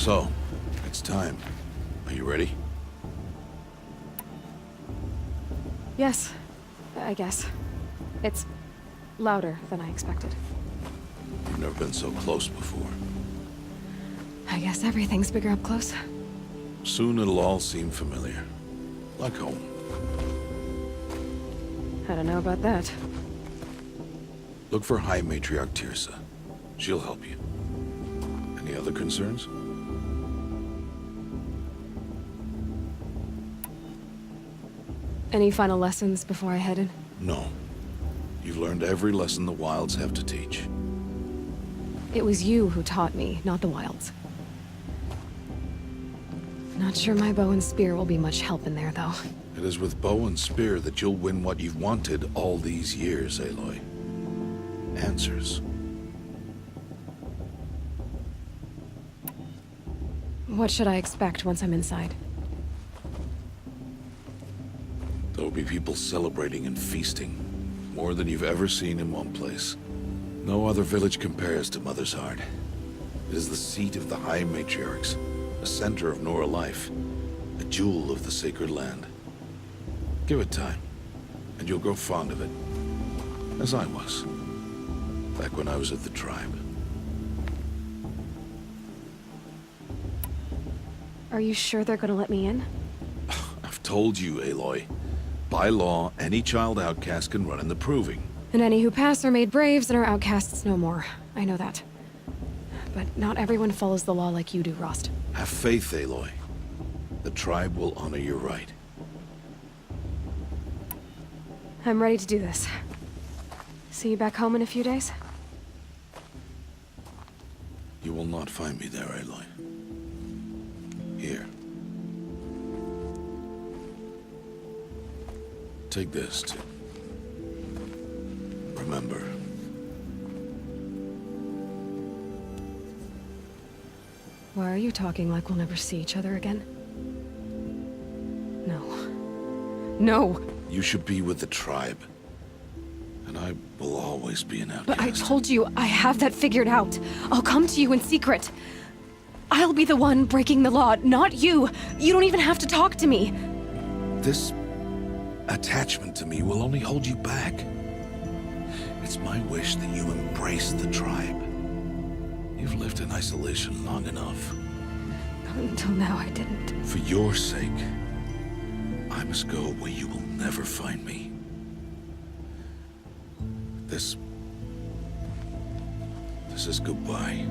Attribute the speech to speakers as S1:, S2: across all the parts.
S1: So, it's time. Are you ready?
S2: Yes, I guess. It's louder than I expected.
S1: You've never been so close before.
S2: I guess everything's bigger up close.
S1: Soon it'll all seem familiar. Like home.
S2: I don't know about that.
S1: Look for High Matriarch Tirsa. She'll help you. Any other concerns?
S2: Any final lessons before I head in?
S1: No. You've learned every lesson the Wilds have to teach.
S2: It was you who taught me, not the Wilds. Not sure my bow and spear will be much help in there, though.
S1: It is with bow and spear that you'll win what you've wanted all these years, Aloy. Answers.
S2: What should I expect once I'm inside?
S1: There'll be people celebrating and feasting. More than you've ever seen in one place. No other village compares to Mother's Heart. It is the seat of the High Matriarchs, a center of Nora life, a jewel of the sacred land. Give it time, and you'll grow fond of it. As I was, back when I was at the tribe.
S2: Are you sure they're gonna let me in?
S1: I've told you, Aloy. By law, any child outcast can run in the Proving.
S2: And any who pass are made braves and are outcasts no more. I know that. But not everyone follows the law like you do, Rost.
S1: Have faith, Aloy. The tribe will honor your right.
S2: I'm ready to do this. See you back home in a few days?
S1: You will not find me there, Aloy. Here. Take this, too. Remember.
S2: Why are you talking like we'll never see each other again? No. No!
S1: You should be with the tribe. And I will always be an outcast.
S2: But I told you, I have that figured out. I'll come to you in secret. I'll be the one breaking the law, not you. You don't even have to talk to me.
S1: This attachment to me will only hold you back. It's my wish that you embrace the tribe. You've lived in isolation long enough.
S2: Until now, I didn't.
S1: For your sake, I must go where you will never find me. This is goodbye.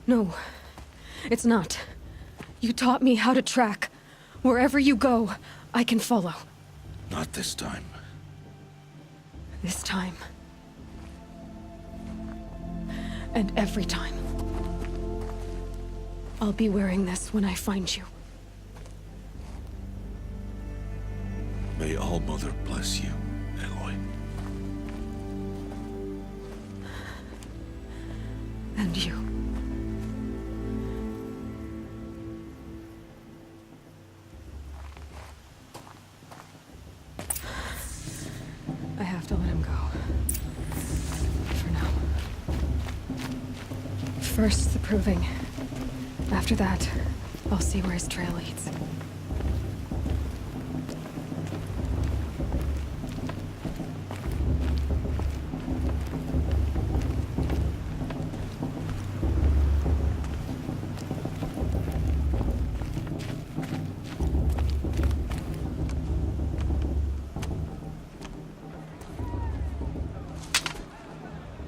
S2: No, it's not. You taught me how to track. Wherever you go, I can follow.
S1: Not this time.
S2: This time. And every time. I'll be wearing this when I find you.
S1: May All Mother bless you, Aloy.
S2: And you. I have to let him go. For now. First, the Proving. After that, I'll see where his trail leads.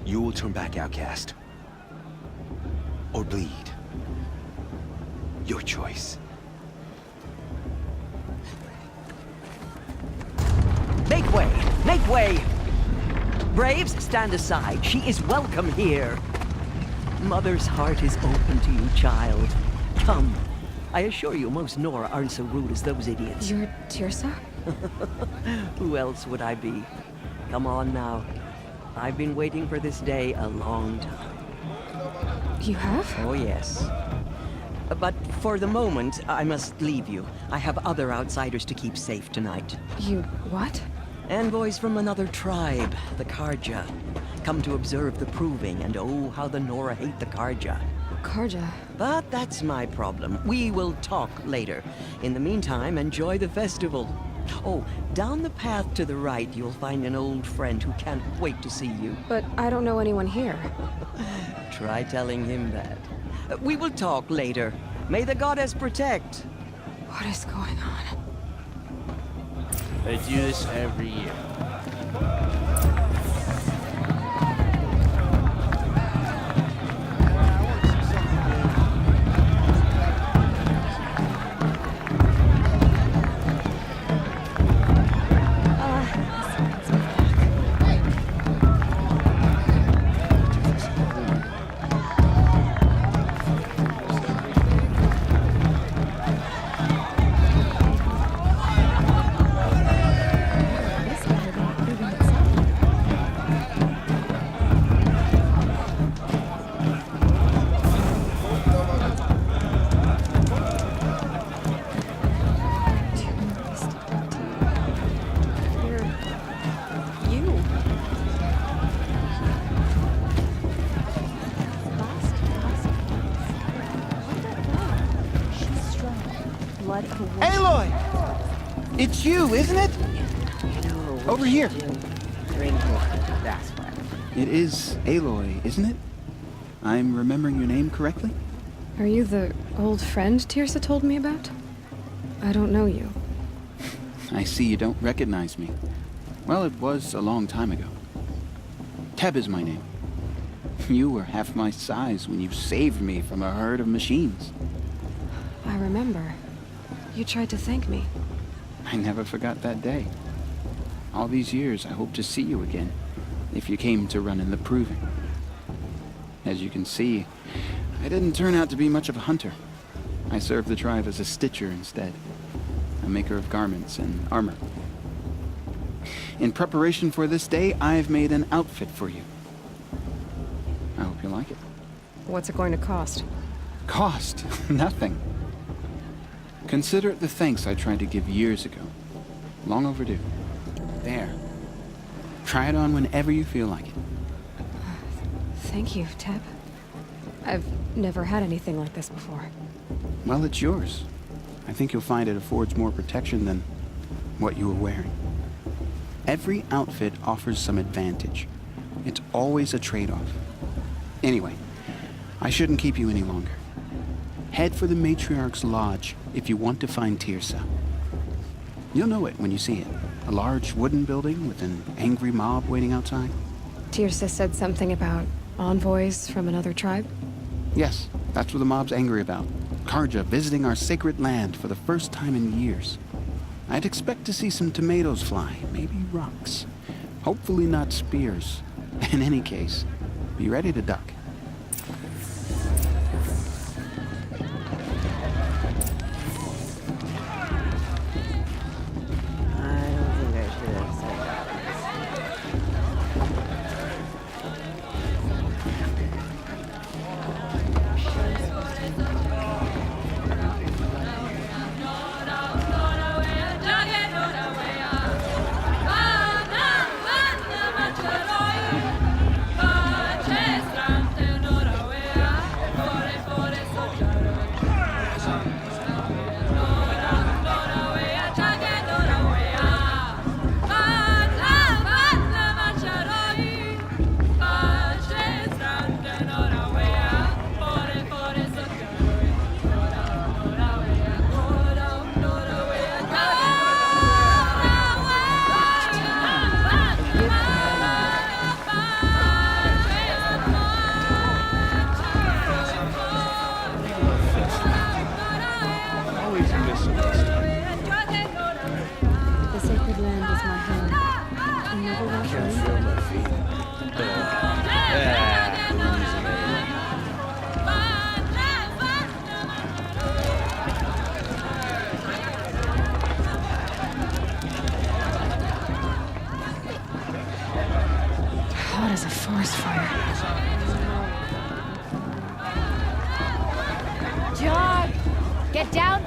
S3: You will turn back, outcast. Or bleed. Your choice.
S4: Make way! Make way! Braves, stand aside. She is welcome here. Mother's heart is open to you, child. Come. I assure you, most Nora aren't so rude as those idiots.
S2: You're Tirsa?
S4: Who else would I be? Come on now. I've been waiting for this day a long time.
S2: You have?
S4: Oh, yes. But for the moment, I must leave you. I have other outsiders to keep safe tonight.
S2: You what?
S4: Envoys from another tribe, the Karja. Come to observe the proving, and oh, how the Nora hate the Karja.
S2: Karja.
S4: But that's my problem. We will talk later. In the meantime, enjoy the festival. Oh, down the path to the right, you'll find an old friend who can't wait to see you.
S2: But I don't know anyone here.
S4: Try telling him that. We will talk later. May the goddess protect.
S2: What is going on?
S5: They do this every year.
S6: Aloy! It's you, isn't it? Over here.
S7: That's why.
S6: It is Aloy, isn't it? I'm remembering your name correctly?
S2: Are you the old friend Tirsa told me about? I don't know you.
S6: I see you don't recognize me. Well, it was a long time ago. Teb is my name. You were half my size when you saved me from a herd of machines.
S2: I remember. You tried to thank me.
S6: I never forgot that day. All these years, I hope to see you again, if you came to run in the proving. As you can see, I didn't turn out to be much of a hunter. I served the tribe as a stitcher instead, a maker of garments and armor. In preparation for this day, I've made an outfit for you. I hope you like it.
S2: What's it going to cost?
S6: Cost? Nothing. Consider it the thanks I tried to give years ago. Long overdue. There. Try it on whenever you feel like it.
S2: Thank you, Teb. I've never had anything like this before.
S6: Well, it's yours. I think you'll find it affords more protection than what you were wearing. Every outfit offers some advantage. It's always a trade-off. Anyway, I shouldn't keep you any longer. Head for the Matriarch's Lodge if you want to find Tirsa. You'll know it when you see it. A large wooden building with an angry mob waiting outside.
S2: Tirsa said something about envoys from another tribe?
S6: Yes, that's what the mob's angry about. Karja visiting our sacred land for the first time in years. I'd expect to see some tomatoes fly, maybe rocks. Hopefully not spears. In any case, be ready to duck.
S7: I don't think I should have said that.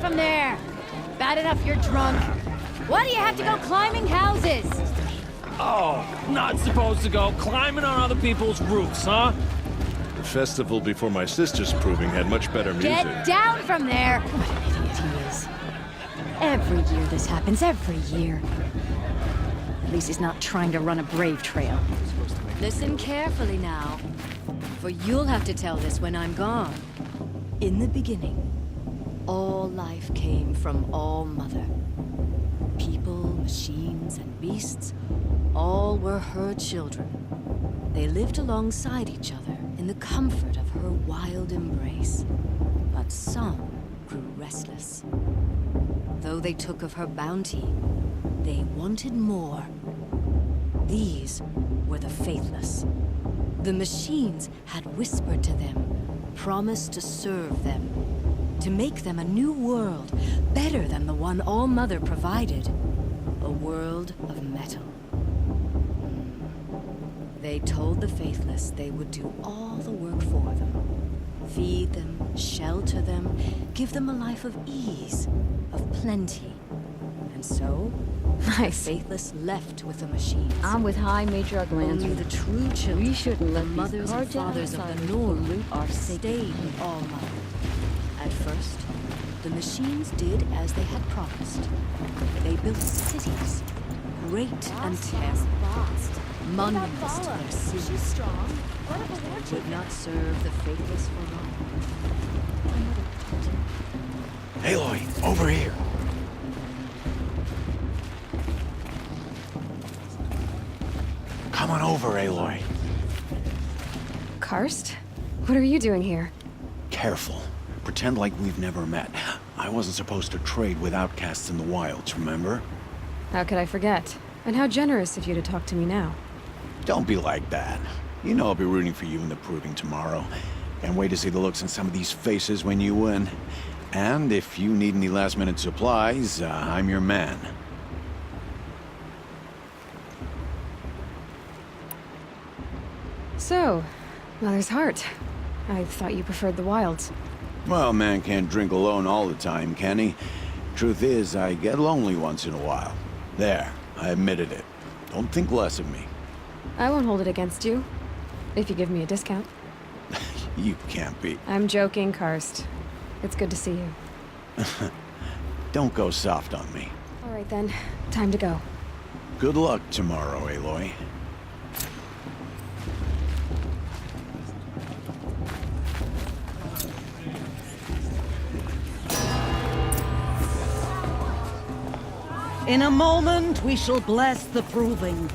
S5: from there! Bad enough you're drunk. Why do you have to go climbing houses?
S8: Oh, not supposed to go climbing on other people's roofs, huh?
S1: The festival before my sister's proving had much better music.
S5: Get down from there! What an idiot he is. Every year this happens, every year. At least he's not trying to run a brave trail. Listen carefully now, for you'll have to tell this when I'm gone. In the beginning, all life came from All Mother. People, machines, and beasts, all were her children. They lived alongside each other in the comfort of her wild embrace. But some grew restless. Though they took of her bounty, they wanted more. These were the faithless. The machines had whispered to them, promised to serve them, to make them a new world, better than the one All Mother provided. A world of metal. They told the faithless they would do all the work for them. Feed them, shelter them, give them a life of ease, of plenty. And so,
S2: Nice.
S5: the faithless left with the machines.
S9: I'm with High Matriarch
S5: Only
S9: Lancer.
S5: the true children,
S9: We shouldn't let
S5: the
S9: these
S5: mothers and
S9: cartel
S5: fathers of the
S9: outsiders
S5: North,
S9: pollute our sacred
S5: stayed with All Mother. At first, the machines did as they had promised. They built cities, great and terrible, monuments to their sins. They would not serve the faithless for long.
S3: Aloy, over here. Come on over, Aloy.
S2: Karst? What are you doing here?
S3: Careful. Pretend like we've never met. I wasn't supposed to trade with outcasts in the wilds, remember?
S2: How could I forget? And how generous of you to talk to me now.
S3: Don't be like that. You know I'll be rooting for you in the proving tomorrow. Can't wait to see the looks on some of these faces when you win. And if you need any last-minute supplies, I'm your man.
S2: So, Mother's Heart. I thought you preferred the wilds.
S3: Well, man can't drink alone all the time, can he? Truth is, I get lonely once in a while. There, I admitted it. Don't think less of me.
S2: I won't hold it against you. If you give me a discount.
S3: You can't be.
S2: I'm joking, Karst. It's good to see you.
S3: Don't go soft on me.
S2: All right then, time to go.
S3: Good luck tomorrow, Aloy.
S10: In a moment, we shall bless the proving.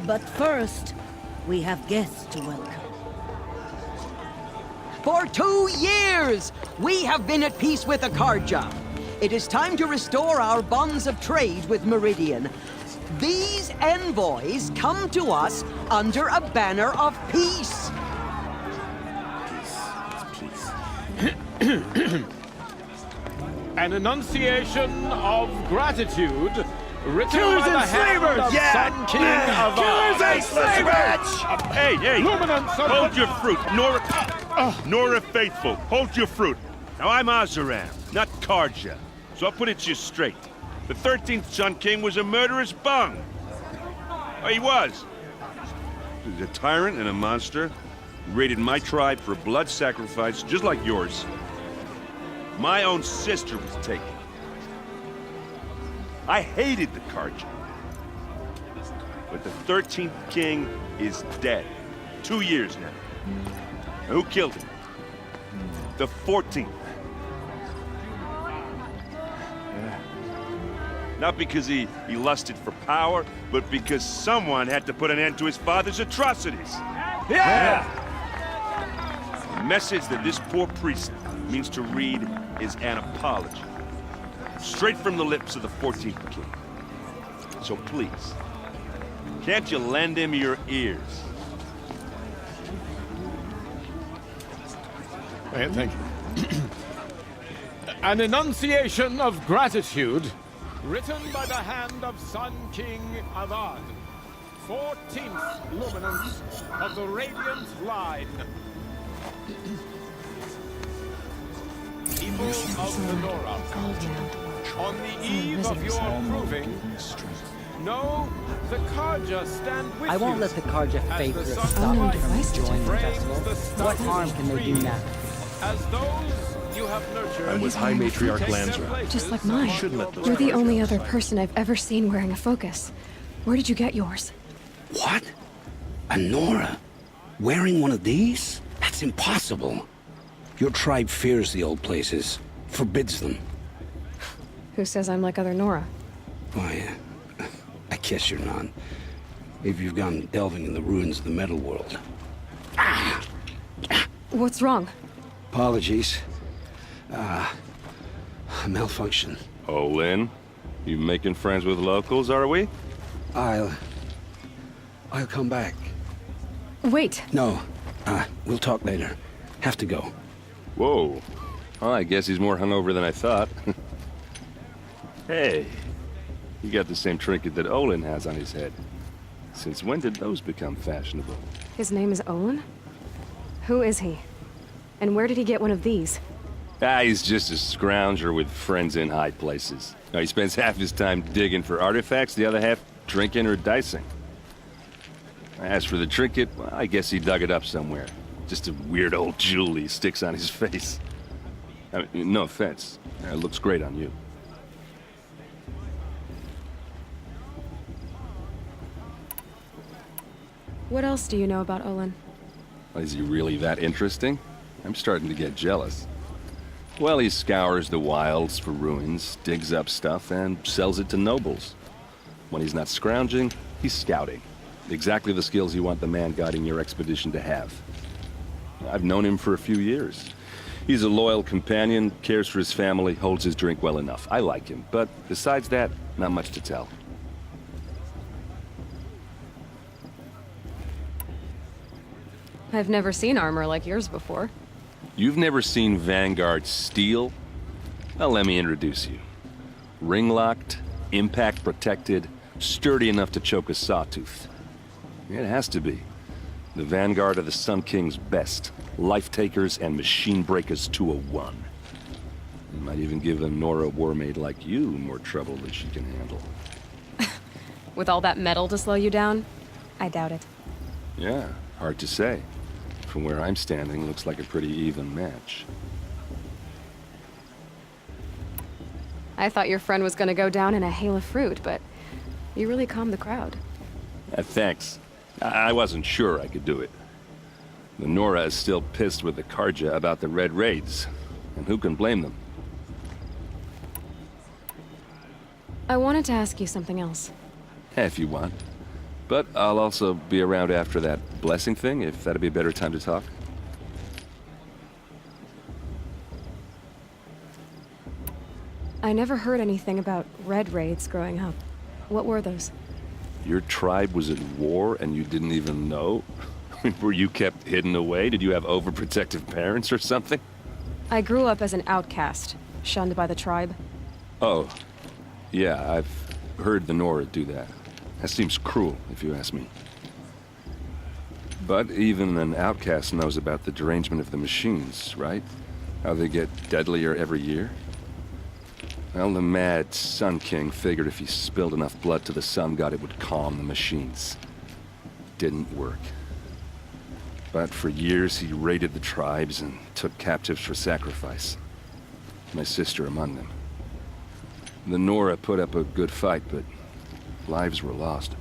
S10: But first, we have guests to welcome.
S4: For 2 years, we have been at peace with Akarja. It is time to restore our bonds of trade with Meridian. These envoys come to us under a banner of peace.
S8: An enunciation of gratitude written by the hand of Sun King of
S3: Killers and slavers!
S11: Hey, hey!
S8: Luminance of
S11: Hold your fruit, Nora Faithful. Hold your fruit. Now I'm Azaram, not Karja, so I'll put it to you straight. The 13th Sun King was a murderous bung. Oh, he was. He was a tyrant and a monster. He raided my tribe for blood sacrifice, just like yours. My own sister was taken. I hated the Karja. But the 13th king is dead. 2 years now. And who killed him? The 14th. Not because he lusted for power, but because someone had to put an end to his father's atrocities.
S8: Yeah!
S11: The message that this poor priest means to read is an apology. Straight from the lips of the 14th king. So please, can't you lend him your ears?
S8: Thank you. An enunciation of gratitude written by the hand of Sun King Avad, 14th luminance of the Radiant Line. He people of the Nora. On the eve of your proving, know the Karja stand with you.
S4: I won't let the Karja faithless
S8: sun
S4: stop me
S8: rises,
S4: from joining the
S8: frames
S4: festival.
S8: the
S4: What
S8: stars
S4: harm can they do
S8: free.
S4: now?
S8: As those you have nurtured.
S11: I'm with High Matriarch Lansra.
S2: Just like mine.
S11: Shouldn't let those
S2: You're the
S11: Karja
S2: only
S11: outside.
S2: other person I've ever seen wearing a focus. Where did you get yours?
S12: What? A Nora? Wearing one of these? That's impossible. Your tribe fears the old places, forbids them.
S2: Who says I'm like other Nora?
S12: Why, I guess you're not. If you've gone delving in the ruins of the metal world.
S2: What's wrong?
S12: Apologies. A malfunction.
S11: Oh, Lynn? You making friends with locals, are we?
S12: I'll come back.
S2: Wait.
S12: No, we'll talk later. Have to go.
S11: Whoa. Well, I guess he's more hungover than I thought. Hey, you got the same trinket that Olin has on his head. Since when did those become fashionable?
S2: His name is Olin? Who is he? And where did he get one of these?
S11: He's just a scrounger with friends in high places. He spends half his time digging for artifacts, the other half drinking or dicing. As for the trinket, well, I guess he dug it up somewhere. Just a weird old jewel he sticks on his face. I mean, no offense. It looks great on you.
S2: What else do you know about Olin?
S11: Is he really that interesting? I'm starting to get jealous. Well, he scours the wilds for ruins, digs up stuff, and sells it to nobles. When he's not scrounging, he's scouting. Exactly the skills you want the man guiding your expedition to have. I've known him for a few years. He's a loyal companion, cares for his family, holds his drink well enough. I like him, but besides that, not much to tell.
S2: I've never seen armor like yours before.
S11: You've never seen Vanguard steel? Well, let me introduce you. Ring-locked, impact-protected, sturdy enough to choke a sawtooth. It has to be. The Vanguard are the Sun King's best. Life-takers and machine breakers to a one. You might even give a Nora warmaid like you more trouble than she can handle.
S2: With all that metal to slow you down? I doubt it.
S11: Yeah, hard to say. From where I'm standing, looks like a pretty even match.
S2: I thought your friend was gonna go down in a hail of fruit, but you really calmed the crowd.
S11: Thanks. I wasn't sure I could do it. The Nora is still pissed with the Karja about the Red Raids, and who can blame them?
S2: I wanted to ask you something else.
S11: If you want. But I'll also be around after that blessing thing, if that'd be a better time to talk.
S2: I never heard anything about Red Raids growing up. What were those?
S11: Your tribe was at war and you didn't even know? Were you kept hidden away? Did you have overprotective parents or something?
S2: I grew up as an outcast, shunned by the tribe.
S11: Oh, yeah, I've heard the Nora do that. That seems cruel, if you ask me. But even an outcast knows about the derangement of the machines, right? How they get deadlier every year? Well, the mad Sun King figured if he spilled enough blood to the Sun God, it would calm the machines. Didn't work. But for years, he raided the tribes and took captives for sacrifice. My sister among them. The Nora put up a good fight, but lives were lost.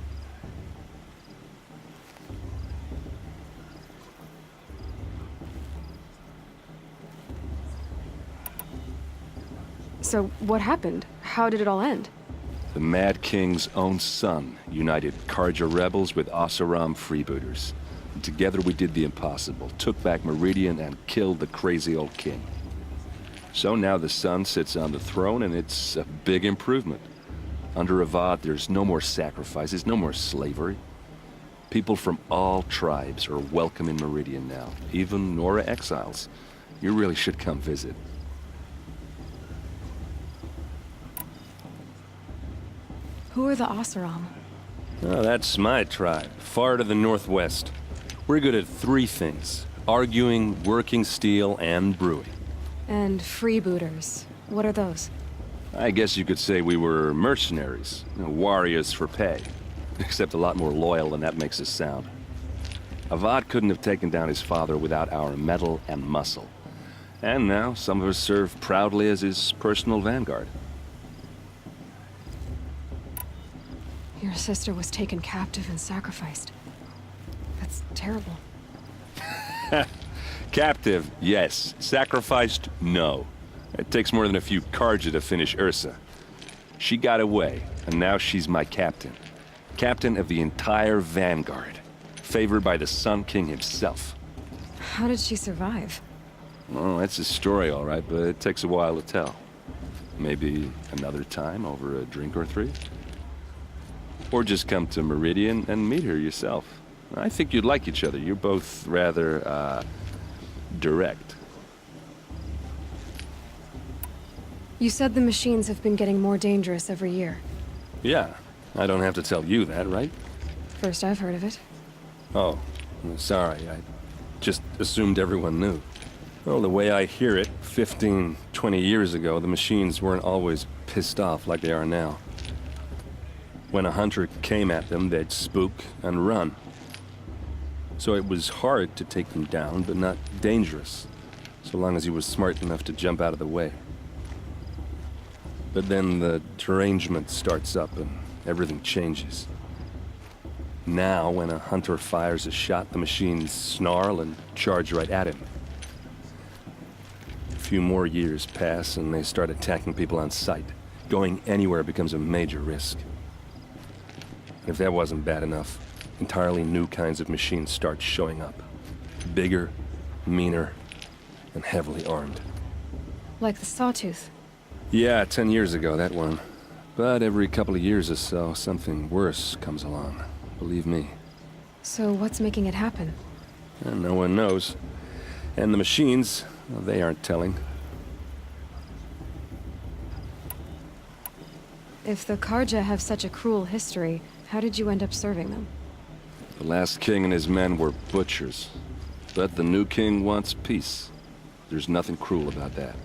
S2: So what happened? How did it all end?
S11: The Mad King's own son united Karja rebels with Oseram freebooters. And together we did the impossible, took back Meridian and killed the crazy old king. So now the son sits on the throne and it's a big improvement. Under Avad, there's no more sacrifices, no more slavery. People from all tribes are welcome in Meridian now, even Nora exiles. You really should come visit.
S2: Who are the Oseram?
S11: Oh, that's my tribe, far to the northwest. We're good at three things: arguing, working steel, and brewing.
S2: And freebooters. What are those?
S13: I guess you could say we were mercenaries, warriors for pay. Except a lot more loyal than that makes us sound. Avad couldn't have taken down his father without our metal and muscle. And now some of us serve proudly as his personal vanguard.
S2: Your sister was taken captive and sacrificed. That's terrible.
S13: Captive, yes. Sacrificed, no. It takes more than a few Karja to finish Ursa. She got away, and now she's my captain. Captain of the entire vanguard. Favored by the Sun King himself.
S2: How did she survive?
S13: Oh, that's a story, all right, but it takes a while to tell. Maybe another time over a drink or three? Or just come to Meridian and meet her yourself. I think you'd like each other. You're both rather, direct.
S2: You said the machines have been getting more dangerous every year.
S13: Yeah, I don't have to tell you that, right?
S2: First I've heard of it.
S13: Oh, sorry. I just assumed everyone knew. Well, the way I hear it, 15, 20 years ago, the machines weren't always pissed off like they are now. When a hunter came at them, they'd spook and run. So it was hard to take them down, but not dangerous, so long as he was smart enough to jump out of the way. But then the derangement starts up and everything changes. Now, when a hunter fires a shot, the machines snarl and charge right at him. A few more years pass and they start attacking people on sight. Going anywhere becomes a major risk. If that wasn't bad enough, entirely new kinds of machines start showing up. Bigger, meaner, and heavily armed.
S2: Like the Sawtooth.
S13: Yeah, 10 years ago, that one. But every couple of years or so, something worse comes along. Believe me.
S2: So what's making it happen?
S13: And no one knows. And the machines, well, they aren't telling.
S2: If the Karja have such a cruel history, how did you end up serving them?
S13: The last king and his men were butchers. But the new king wants peace. There's nothing cruel about that.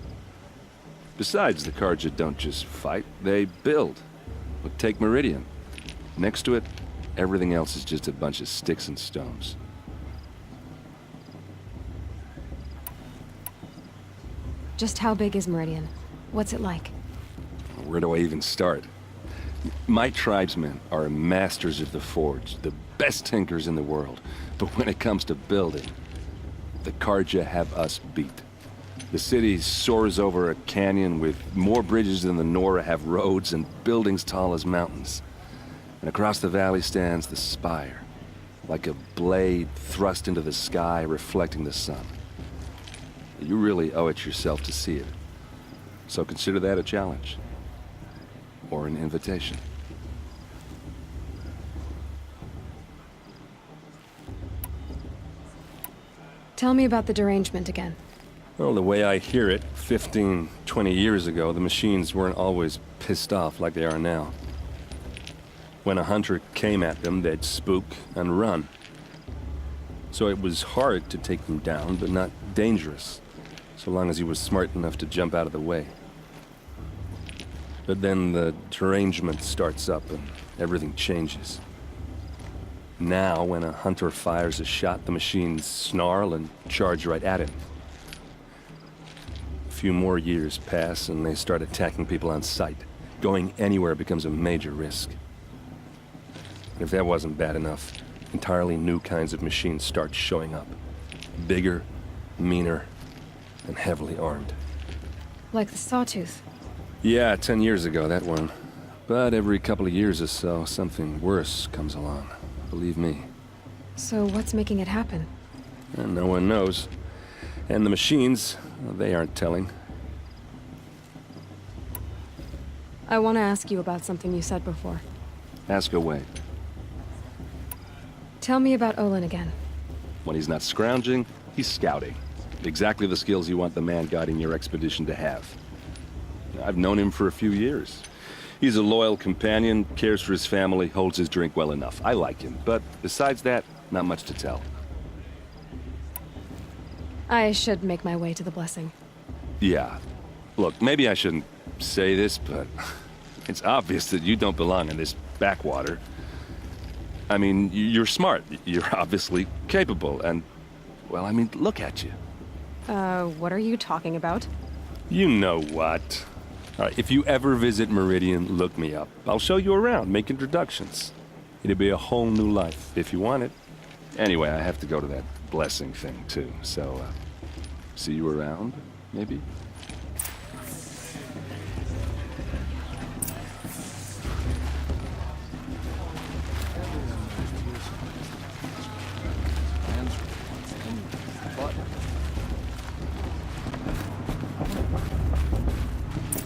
S13: Besides, the Karja don't just fight, they build. But take Meridian. Next to it, everything else is just a bunch of sticks and stones.
S2: Just how big is Meridian? What's it like?
S13: Where do I even start? My tribesmen are masters of the forge, the best tinkers in the world. But when it comes to building, the Karja have us beat. The city soars over a canyon with more bridges than the Nora have roads and buildings tall as mountains. And across the valley stands the spire, like a blade thrust into the sky reflecting the sun. You really owe it yourself to see it. So consider that a challenge. Or an invitation.
S2: Tell me about the derangement again.
S13: Well, the way I hear it, 15, 20 years ago, the machines weren't always pissed off like they are now. When a hunter came at them, they'd spook and run. So it was hard to take them down, but not dangerous, so long as he was smart enough to jump out of the way. But then the derangement starts up and everything changes. Now, when a hunter fires a shot, the machines snarl and charge right at him. A few more years pass and they start attacking people on sight. Going anywhere becomes a major risk. If that wasn't bad enough, entirely new kinds of machines start showing up. Bigger, meaner, and heavily armed.
S2: Like the Sawtooth.
S13: Yeah, 10 years ago, that one. But every couple of years or so, something worse comes along. Believe me.
S2: So what's making it happen?
S13: And no one knows. And the machines, well, they aren't telling.
S2: I want to ask you about something you said before.
S13: Ask away.
S2: Tell me about Olin again.
S13: When he's not scrounging, he's scouting. Exactly the skills you want the man guiding your expedition to have. I've known him for a few years. He's a loyal companion, cares for his family, holds his drink well enough. I like him, but besides that, not much to tell.
S2: I should make my way to the blessing.
S13: Yeah. Look, maybe I shouldn't say this, but it's obvious that you don't belong in this backwater. I mean, you're smart. You're obviously capable, and, well, I mean, look at you.
S2: What are you talking about?
S13: You know what. All right, if you ever visit Meridian, look me up. I'll show you around, make introductions. It'll be a whole new life, if you want it. Anyway, I have to go to that blessing thing, too, so, see you around, maybe?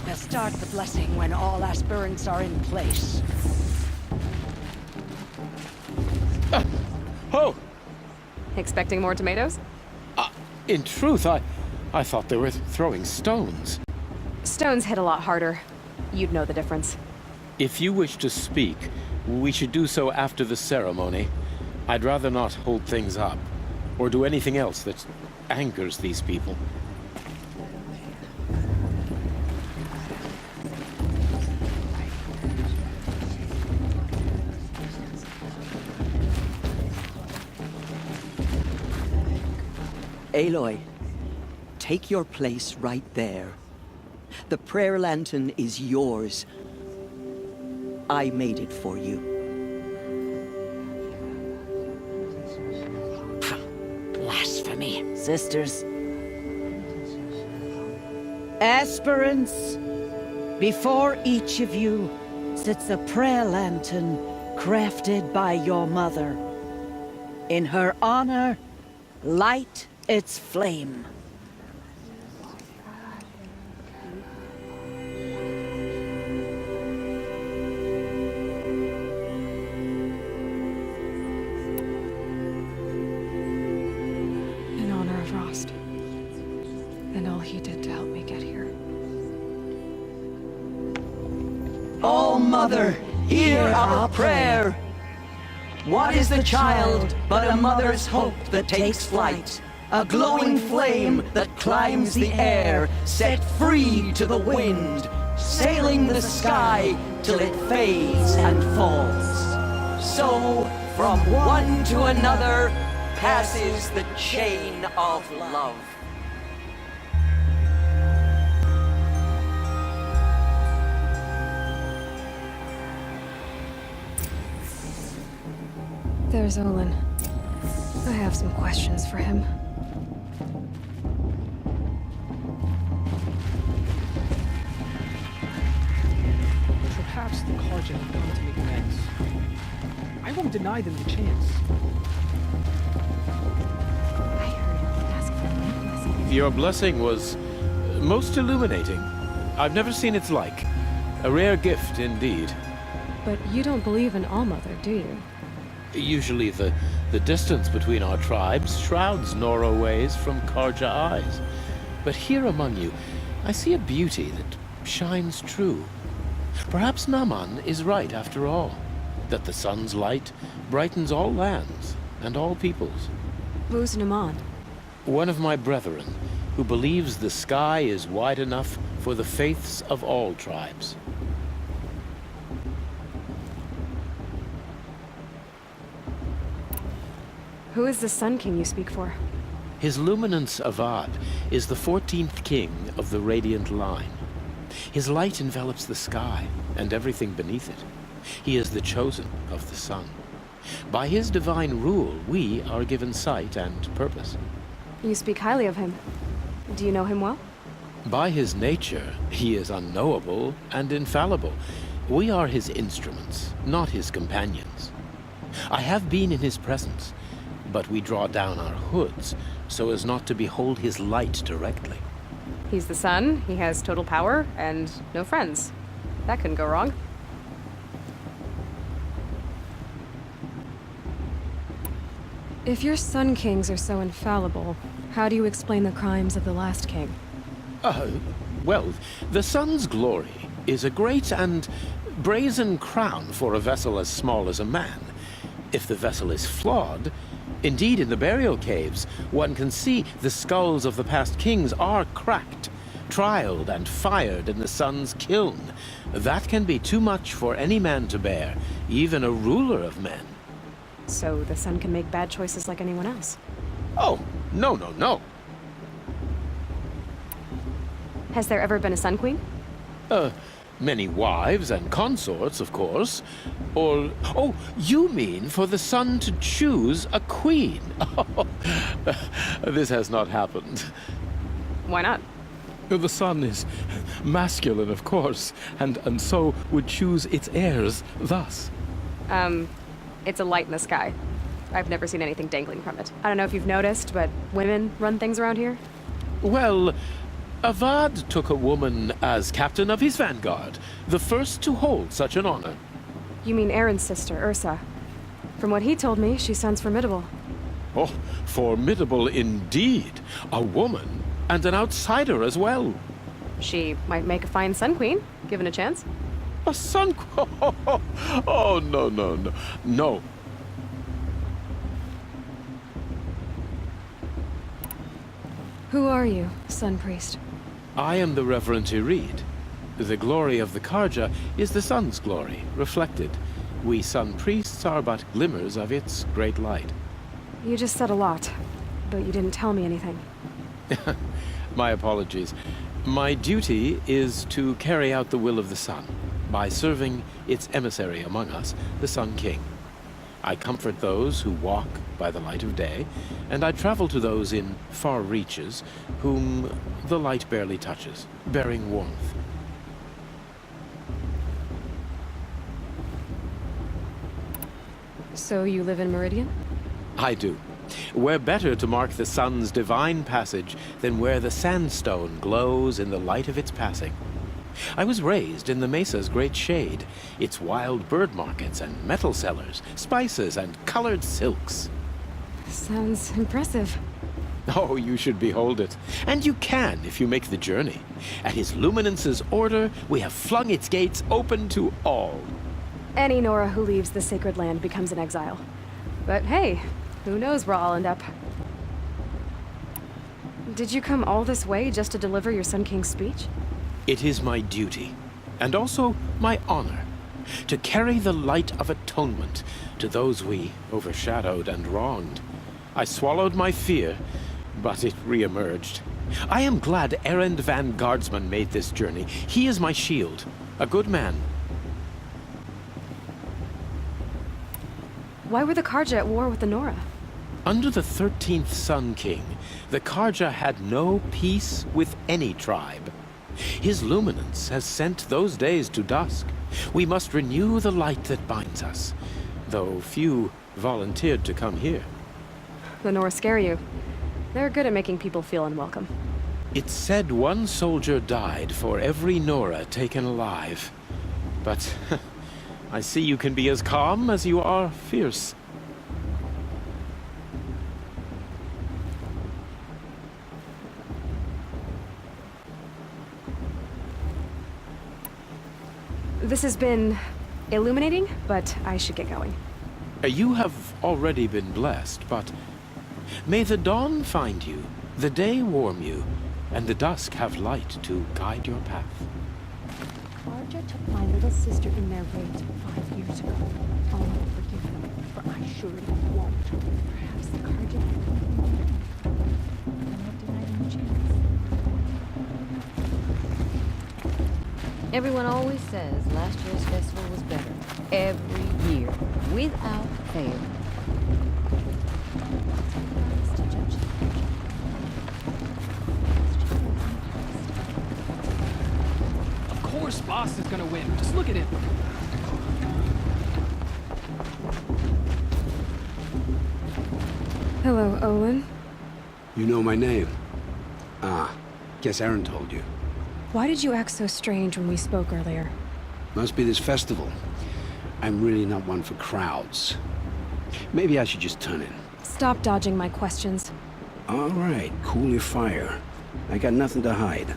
S10: We'll start the blessing when all aspirants are in place.
S8: Oh!
S2: Expecting more tomatoes?
S8: In truth, I thought they were throwing stones.
S2: Stones hit a lot harder. You'd know the difference.
S8: If you wish to speak, we should do so after the ceremony. I'd rather not hold things up, or do anything else that angers these people.
S4: Aloy, take your place right there. The prayer lantern is yours. I made it for you.
S10: Blasphemy, sisters. Aspirants, before each of you sits a prayer lantern crafted by your mother. In her honor, light its flame.
S2: In honor of Rost. And all he did to help me get here.
S4: Oh, Mother, hear our prayer. What is the child but a mother's hope that takes flight? A glowing flame that climbs the air, set free to the wind, sailing the sky till it fades and falls. So, from one to another, passes the chain of love.
S2: There's Olin. I have some questions for him.
S14: Perhaps the Carja have come to make amends. I won't deny them the chance.
S2: I heard him ask for my blessing.
S8: Your blessing was most illuminating. I've never seen its like. A rare gift indeed.
S2: But you don't believe in All-Mother, do you?
S8: Usually the distance between our tribes shrouds Nora ways from Carja eyes. But here among you, I see a beauty that shines true. Perhaps Naman is right after all, that the sun's light brightens all lands and all peoples.
S2: Who's Naman?
S8: One of my brethren, who believes the sky is wide enough for the faiths of all tribes.
S2: Who is the Sun King you speak for?
S8: His Luminance Avad is the 14th king of the Radiant Line. His light envelops the sky and everything beneath it. He is the chosen of the sun. By his divine rule, we are given sight and purpose.
S2: You speak highly of him. Do you know him well?
S8: By his nature, he is unknowable and infallible. We are his instruments, not his companions. I have been in his presence, but we draw down our hoods so as not to behold his light directly.
S2: He's the sun, he has total power, and no friends. That couldn't go wrong. If your Sun Kings are so infallible, how do you explain the crimes of the last king?
S8: Well, the sun's glory is a great and brazen crown for a vessel as small as a man. If the vessel is flawed, indeed in the burial caves, one can see the skulls of the past kings are cracked, trialed and fired in the sun's kiln. That can be too much for any man to bear, even a ruler of men.
S2: So the sun can make bad choices like anyone else.
S8: Oh, no, no, no.
S2: Has there ever been a Sun Queen?
S8: Many wives and consorts, of course. Or, oh, you mean for the sun to choose a queen? This has not happened.
S2: Why not?
S8: The sun is masculine, of course, and so would choose its heirs thus.
S2: It's a light in the sky. I've never seen anything dangling from it. I don't know if you've noticed, but women run things around here.
S8: Well, Avad took a woman as captain of his vanguard, the first to hold such an honor.
S2: You mean Aaron's sister, Ursa. From what he told me, she sounds formidable.
S8: Oh, formidable indeed. A woman, and an outsider as well.
S2: She might make a fine Sun Queen, given a chance.
S8: A sun... Oh, no, no, no. No.
S2: Who are you, Sun Priest?
S8: I am the Reverend Irid. The glory of the Karja is the sun's glory, reflected. We sun priests are but glimmers of its great light.
S2: You just said a lot, but you didn't tell me anything.
S8: My apologies. My duty is to carry out the will of the sun, by serving its emissary among us, the Sun King. I comfort those who walk by the light of day, and I travel to those in far reaches whom the light barely touches, bearing warmth.
S2: So you live in Meridian?
S8: I do. Where better to mark the sun's divine passage than where the sandstone glows in the light of its passing? I was raised in the mesa's great shade, its wild bird markets and metal cellars, spices and colored silks.
S2: Sounds impressive.
S8: Oh, you should behold it. And you can if you make the journey. At His Luminance's order, we have flung its gates open to all.
S2: Any Nora who leaves the sacred land becomes an exile. But hey, who knows where I'll end up. Did you come all this way just to deliver your Sun King's speech?
S8: It is my duty, and also my honor, to carry the light of atonement to those we overshadowed and wronged. I swallowed my fear, but it re-emerged. I am glad Erend Van Guardsman made this journey. He is my shield, a good man.
S2: Why were the Karja at war with the Nora?
S8: Under the 13th Sun King, the Karja had no peace with any tribe. His luminance has sent those days to dusk. We must renew the light that binds us, though few volunteered to come here.
S2: The Nora scare you. They're good at making people feel unwelcome.
S8: It's said one soldier died for every Nora taken alive. But I see you can be as calm as you are fierce.
S2: This has been illuminating, but I should get going.
S8: You have already been blessed, but may the dawn find you, the day warm you, and the dusk have light to guide your path.
S9: Karja took my little sister in their raids 5 years ago. I'll not forgive them, for I surely won't. Perhaps the Karja had I'll not deny them a chance. Everyone always says last year's festival was better. Every year, without fail.
S14: Of course Boss is gonna win. Just look at him.
S2: Hello, Olin.
S12: You know my name? Ah, guess Aaron told you.
S2: Why did you act so strange when we spoke earlier?
S12: Must be this festival. I'm really not one for crowds. Maybe I should just turn in.
S2: Stop dodging my questions.
S12: All right, cool your fire. I got nothing to hide.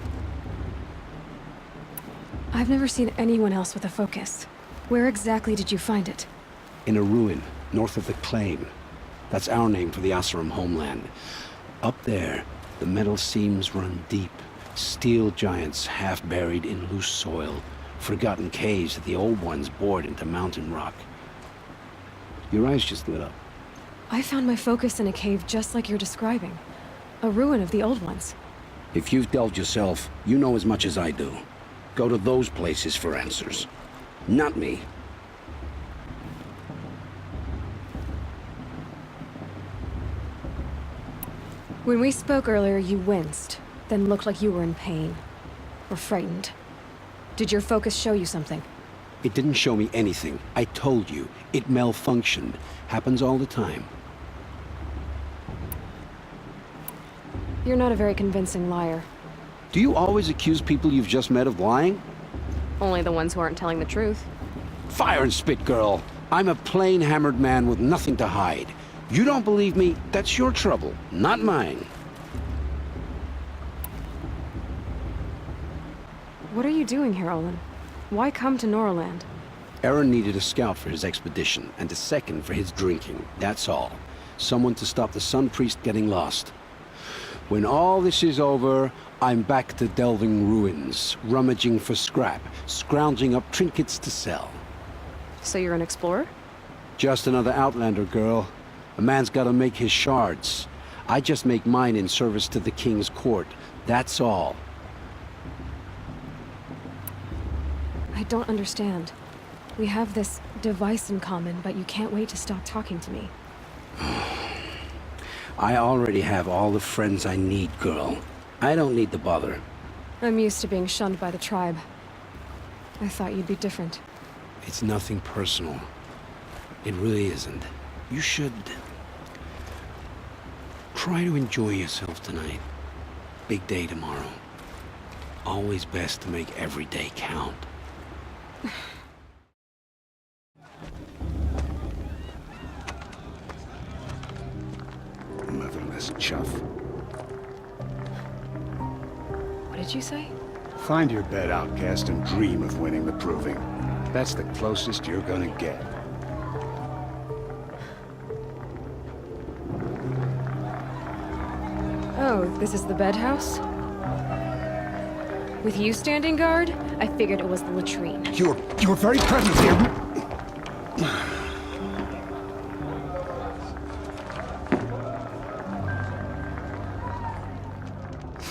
S2: I've never seen anyone else with a focus. Where exactly did you find it?
S12: In a ruin, north of the Claim. That's our name for the Asuram homeland. Up there, the metal seams run deep, Steel giants half buried in loose soil, forgotten caves that the old ones bored into mountain rock. Your eyes just lit up.
S2: I found my focus in a cave just like you're describing. A ruin of the old ones.
S12: If you've delved yourself, you know as much as I do. Go to those places for answers. Not me.
S2: When we spoke earlier, you winced, then looked like you were in pain. Or frightened. Did your focus show you something?
S12: It didn't show me anything. I told you. It malfunctioned. Happens all the time.
S2: You're not a very convincing liar.
S12: Do you always accuse people you've just met of lying?
S2: Only the ones who aren't telling the truth.
S12: Fire and spit, girl. I'm a plain hammered man with nothing to hide. You don't believe me, that's your trouble, not mine.
S2: What are you doing here, Olin? Why come to Norland?
S12: Aaron needed a scout for his expedition, and a second for his drinking, that's all. Someone to stop the Sun Priest getting lost. When all this is over, I'm back to delving ruins, rummaging for scrap, scrounging up trinkets to sell.
S2: So you're an explorer?
S12: Just another Outlander, girl. A man's gotta make his shards. I just make mine in service to the King's court, that's all.
S2: I don't understand. We have this device in common, but you can't wait to stop talking to me.
S12: I already have all the friends I need, girl. I don't need the bother.
S2: I'm used to being shunned by the tribe. I thought you'd be different.
S12: It's nothing personal. It really isn't. You should... try to enjoy yourself tonight. Big day tomorrow. Always best to make every day count.
S3: Motherless chuff.
S2: What did you say?
S3: Find your bed, outcast, and dream of winning the proving. That's the closest you're gonna get.
S2: Oh, this is the bedhouse? With you standing guard, I figured it was the latrine.
S3: Your very presence here...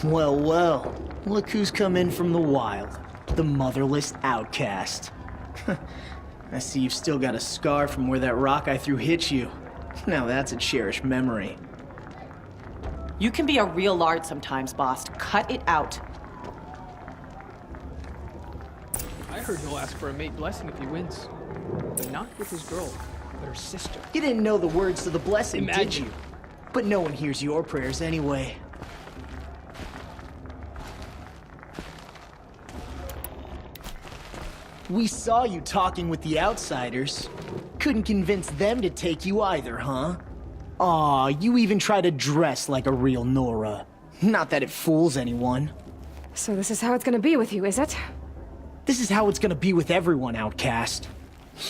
S15: Well, well. Look who's come in from the wild. The motherless outcast. I see you've still got a scar from where that rock I threw hit you. Now that's a cherished memory.
S16: You can be a real lard sometimes, boss. Cut it out.
S14: I heard he'll ask for a mate blessing if he wins. But not with his girl, but her sister.
S15: You didn't know the words to the blessing, did
S14: Imagine.
S15: you? But no one hears your prayers anyway. We saw you talking with the outsiders. Couldn't convince them to take you either, huh? Aw, you even try to dress like a real Nora. Not that it fools anyone.
S2: So this is how it's gonna be with you, is it?
S15: This is how it's gonna be with everyone, outcast.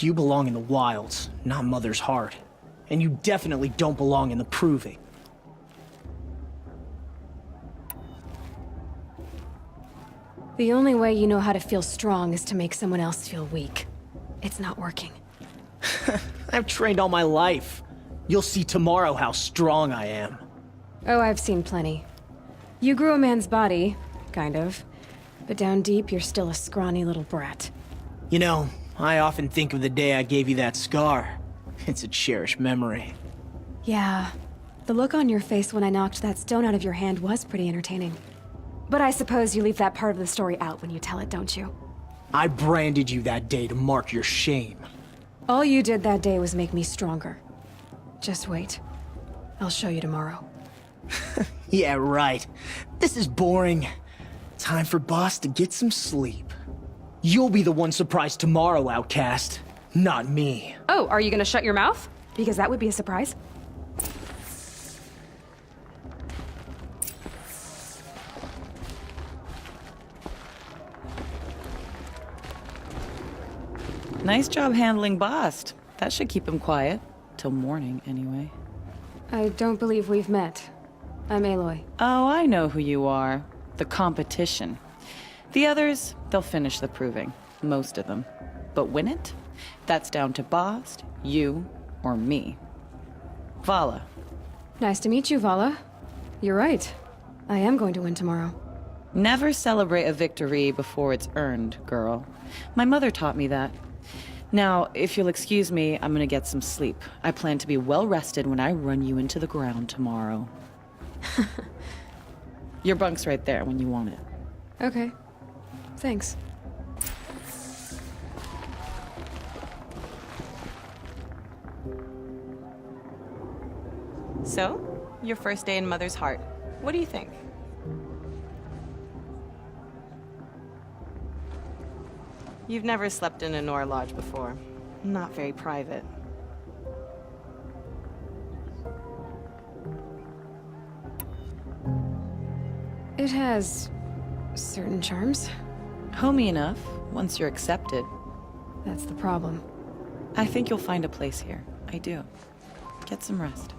S15: You belong in the wilds, not Mother's heart. And you definitely don't belong in the proving.
S2: The only way you know how to feel strong is to make someone else feel weak. It's not working.
S15: I've trained all my life. You'll see tomorrow how strong I am.
S2: Oh, I've seen plenty. You grew a man's body, kind of. But down deep, you're still a scrawny little brat.
S15: You know, I often think of the day I gave you that scar. It's a cherished memory.
S2: Yeah. The look on your face when I knocked that stone out of your hand was pretty entertaining. But I suppose you leave that part of the story out when you tell it, don't you?
S15: I branded you that day to mark your shame.
S2: All you did that day was make me stronger. Just wait. I'll show you tomorrow.
S15: Yeah, right. This is boring. Time for Boss to get some sleep. You'll be the one surprised tomorrow, outcast. Not me.
S2: Oh, are you gonna shut your mouth? Because that would be a surprise.
S16: Nice job handling Bast. That should keep him quiet. Till morning, anyway.
S2: I don't believe we've met. I'm Aloy.
S16: Oh, I know who you are. the competition. The others, they'll finish the proving. Most of them. But win it? That's down to Bast, you, or me. Vala.
S2: Nice to meet you, Vala. You're right. I am going to win tomorrow.
S16: Never celebrate a victory before it's earned, girl. My mother taught me that. Now, if you'll excuse me, I'm gonna get some sleep. I plan to be well rested when I run you into the ground tomorrow. Your bunk's right there when you want it.
S2: Okay. Thanks.
S17: So, your first day in Mother's Heart. What do you think? You've never slept in a Nora lodge before. Not very private.
S2: It has certain charms.
S16: Homey enough, once you're accepted.
S2: That's the problem.
S16: I think you'll find a place here. I do. Get some rest.